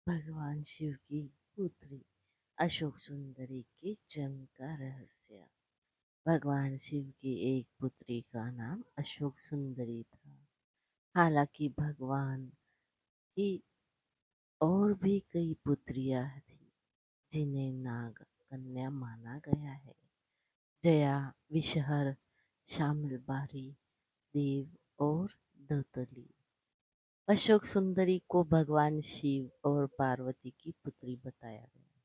भगवान शिव की पुत्री अशोक सुंदरी के जन्म का रहस्य। भगवान शिव की एक पुत्री का नाम अशोक सुंदरी था। हालांकि भगवान की और भी कई पुत्रियां थी जिन्हें नाग कन्या माना गया है। जया, विषहर, शामिलबारी, देव और दौतली। अशोक सुंदरी को भगवान शिव और पार्वती की पुत्री बताया गया,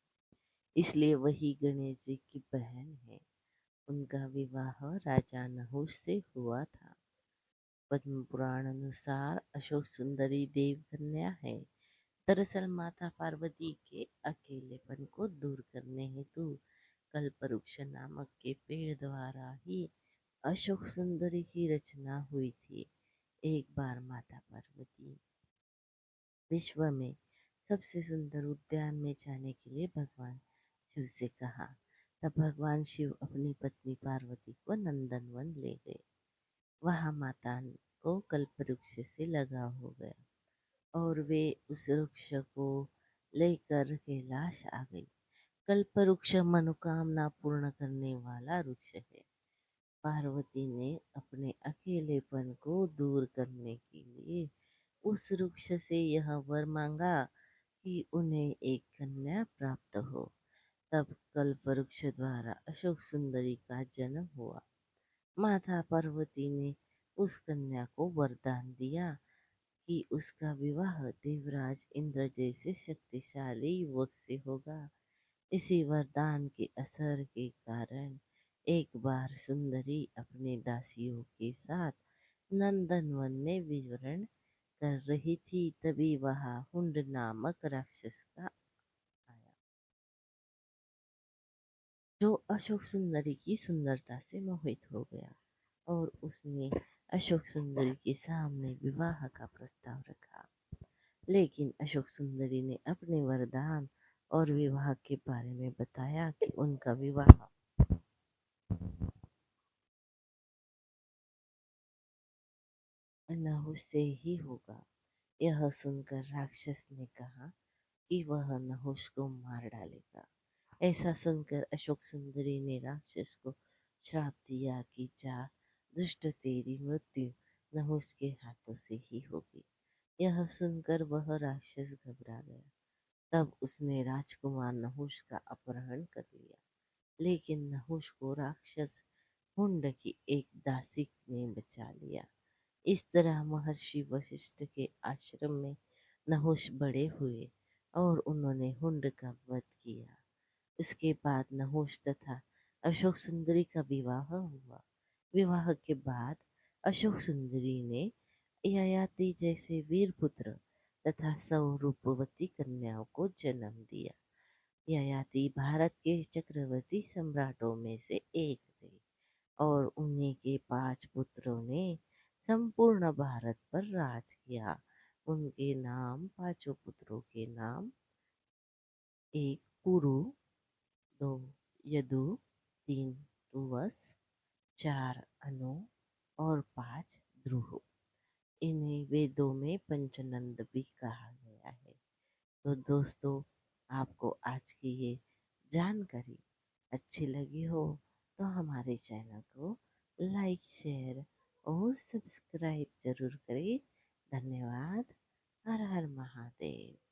इसलिए वही गणेश जी की बहन है। उनका विवाह राजा नहुष से हुआ था। पद्म पुराण अनुसार अशोक सुंदरी देव कन्या है। दरअसल माता पार्वती के अकेलेपन को दूर करने हेतु कल्पवृक्ष नामक के पेड़ द्वारा ही अशोक सुंदरी की रचना हुई थी। एक बार माता पार्वती विश्व में सबसे सुंदर उद्यान में जाने के लिए भगवान शिव से कहा। तब भगवान शिव अपनी पत्नी पार्वती को नंदनवन ले गए। वहां माता को कल्पवृक्ष से लगाव हो गया और वे उस वृक्ष को लेकर कैलाश आ गई। कल्पवृक्ष मनोकामना पूर्ण करने वाला वृक्ष है। पार्वती ने अपने अकेलेपन को दूर करने के लिए उस वृक्ष से यह वर मांगा कि उन्हें एक कन्या प्राप्त हो। तब कल्पवृक्ष द्वारा अशोक सुंदरी का जन्म हुआ। माता पार्वती ने उस कन्या को वरदान दिया कि उसका विवाह देवराज इंद्र जैसे शक्तिशाली युवक से होगा। इसी वरदान के असर के कारण एक बार सुंदरी अपने दासियों के साथ नंदनवन में विचरण कर रही थी, तभी वहां हुंड नामक राक्षस का आया, जो अशोक सुंदरी की सुंदरता से मोहित हो गया और उसने अशोक सुंदरी के सामने विवाह का प्रस्ताव रखा। लेकिन अशोक सुंदरी ने अपने वरदान और विवाह के बारे में बताया कि उनका विवाह नहुष से ही होगा। यह सुनकर राक्षस ने कहा कि वह नहुष को मार डालेगा। ऐसा सुनकर अशोक सुंदरी ने राक्षस को श्राप दिया कि जा, दुष्ट, तेरी मृत्यु नहुष के हाथों से ही होगी। यह सुनकर वह राक्षस घबरा गया। तब उसने राजकुमार नहुष का अपहरण कर लिया। लेकिन नहुष को राक्षस हुंड की एक दासी ने बचा लिया। इस तरह महर्षि वशिष्ठ के आश्रम में नहुष बड़े हुए और उन्होंने हुंड का वध किया। उसके बाद नहुष तथा अशोक सुंदरी का विवाह हुआ। विवाह के बाद अशोक सुंदरी ने ययाति जैसे वीर पुत्र तथा 100 रूपवती कन्याओं को जन्म दिया। ययाति भारत के चक्रवर्ती सम्राटों में से एक थे और उन्हीं के 5 पुत्रों ने संपूर्ण भारत पर राज किया। उनके नाम, पांचों पुत्रों के नाम, 1 पुरु, 2 यदु, 3 तुवस, 4 अनु और 5 ध्रुव। इन्हें वेदों में पंचनंद भी कहा गया है। तो दोस्तों, आपको आज की ये जानकारी अच्छी लगी हो तो हमारे चैनल को लाइक, शेयर और सब्सक्राइब जरूर करें। धन्यवाद। हर हर महादेव।